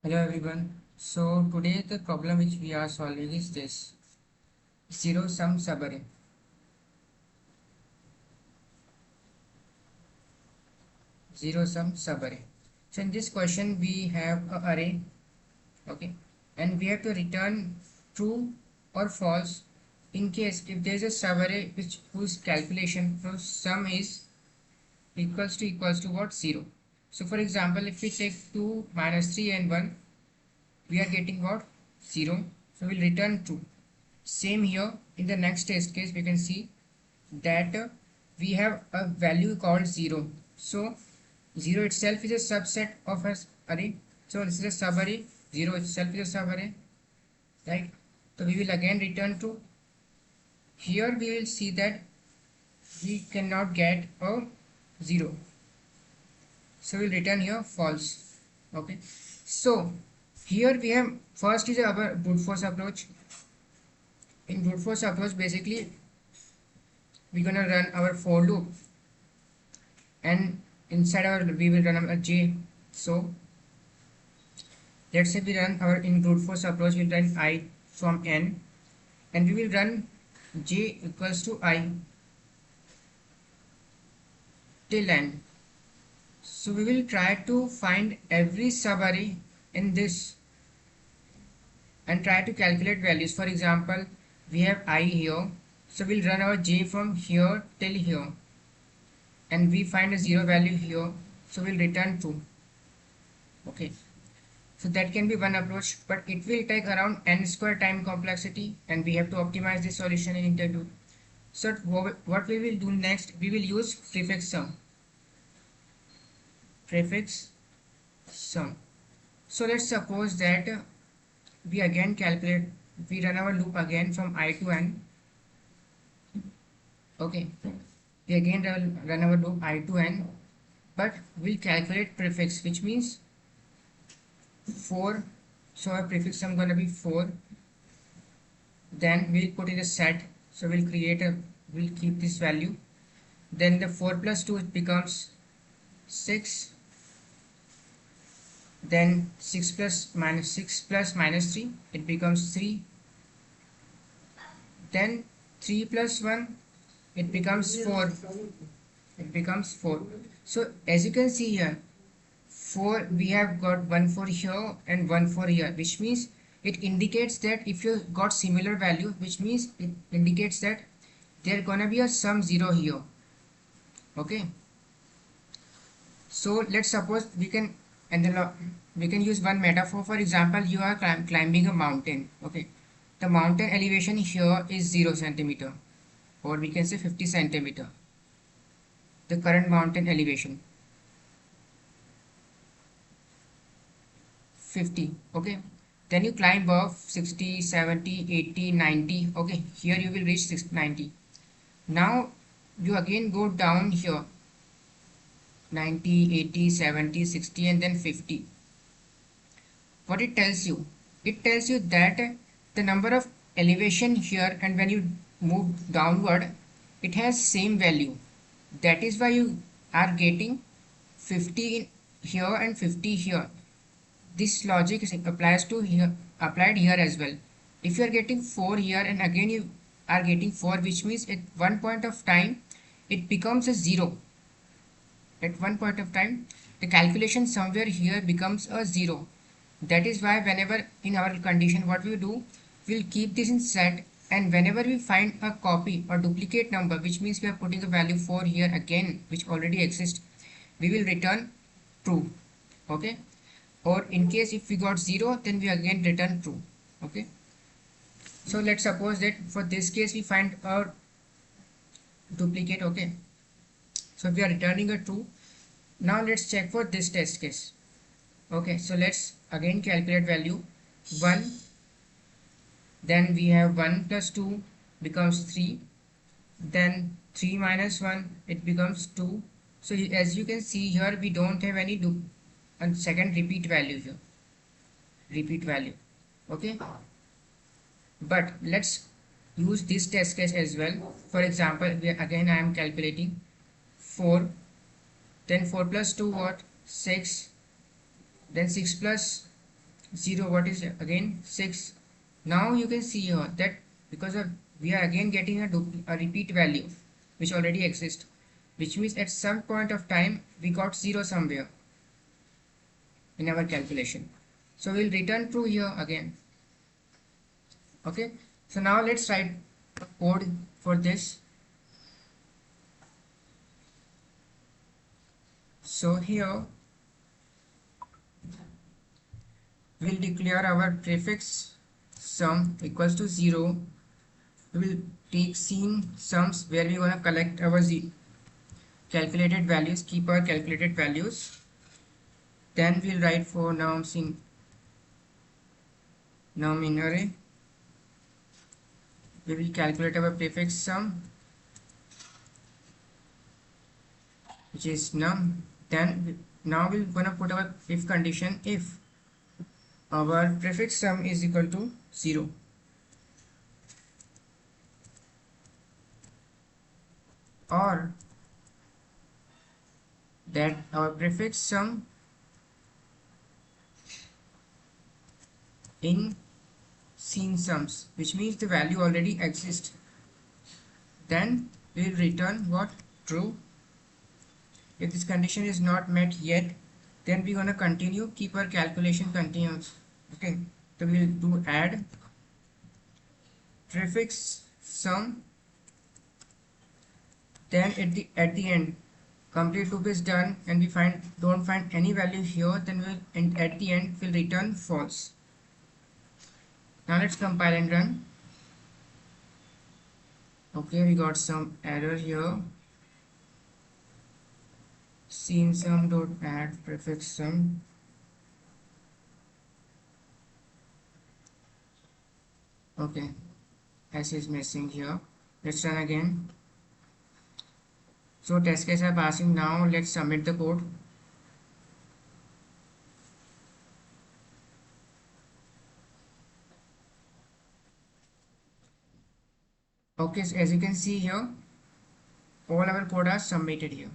Hello everyone. So today the problem which we are solving is this zero sum subarray. Zero sum subarray. So in this question we have a array, okay, and we have to return true or false in case if there is a subarray which whose calculation whose sum is equals to what 0. So for example, if we take 2 minus 3 and 1, we are getting what 0. So we'll return true. Same here in the next test case we can see that we have a value called 0. So 0 itself is a subset of an array. So this is a subarray. 0 itself is a subarray, right? So we will again return to. Here we will see that we cannot get a 0. So we'll return here false. Okay. So here we have first is our brute force approach. In brute force approach, basically we're gonna run our for loop, and inside our we will run a j. So let's say we run our in brute force approach, we'll run I from n, and we will run j equals to I till n. So we will try to find every subarray in this and try to calculate values. For example, we have I here, so we'll run our j from here till here, and we find a 0 value here, so we'll return 2. Okay, so that can be one approach, but it will take around n square time complexity, and we have to optimize the solution in interview. So what we will do next, we will use prefix sum. Prefix sum. So let's suppose that we again calculate, we run our loop again from I to n. Okay, we again run our loop I to n, but we'll calculate prefix, which means 4. So our prefix sum gonna be 4. Then we'll put in a set, so we'll keep this value. Then the 4 plus 2 it becomes 6. Then 6 plus minus 3 it becomes 3. Then 3 plus 1 it becomes 4. It becomes 4. So as you can see here, 4 we have got 1 4 here and 1 4 here, which means it indicates that if you got similar value, which means it indicates that there gonna be a sum 0 here. Okay, so let's suppose we can use one metaphor. For example, you are climbing a mountain. Okay, the mountain elevation here is 0 centimeter, or we can say 50 centimeter, the current mountain elevation 50. Okay, then you climb up 60 70 80 90. Okay, here you will reach 90. Now you again go down here 90 80 70 60 and then 50. What it tells you, it tells you that the number of elevation here, and when you move downward it has same value. That is why you are getting 50 here and 50 here. This logic applies to here, applied here as well. If you are getting 4 here and again you are getting 4, which means at one point of time it becomes a 0. At one point of time the calculation somewhere here becomes a 0. That is why whenever in our condition what we do, we'll keep this in set, and whenever we find a copy or duplicate number, which means we are putting a value 4 here again which already exists, we will return true. Okay, or in case if we got 0, then we again return true. Okay, so let's suppose that for this case we find a duplicate. Okay, so we are returning a true. Now let's check for this test case. Okay, so let's again calculate value 1. Then we have 1 plus 2 becomes 3. Then 3 minus 1 it becomes 2. So as you can see here, we don't have any and second repeat value here, repeat value. Okay, but let's use this test case as well. For example, again I am calculating 4. Then 4 plus 2 what, 6. Then 6 plus 0, what is again 6. Now you can see here that because of we are again getting a repeat value which already exists, which means at some point of time we got 0 somewhere in our calculation. So we'll return true here again. Okay, so now let's write a code for this. So here we'll declare our prefix sum equals to 0. We will take scene sums where we want to collect our calculated values, keep our calculated values. Then we'll write for nums in array. We will calculate our prefix sum, which is num. Then now we're gonna put our if condition if our prefix sum is equal to 0. Or that our prefix sum in scene sums, which means the value already exists. Then we will return what? True. If this condition is not met yet, then we're gonna continue, keep our calculation continuous. Okay, so we'll do add prefix sum. Then at the end, complete loop is done, and we don't find any value here. Then at the end we'll return false. Now let's compile and run. Okay, we got some error here. Scene sum dot add prefix sum. Okay, S is missing here. Let's run again. So test case are passing. Now let's submit the code. Okay, so as you can see here, all our code are submitted here.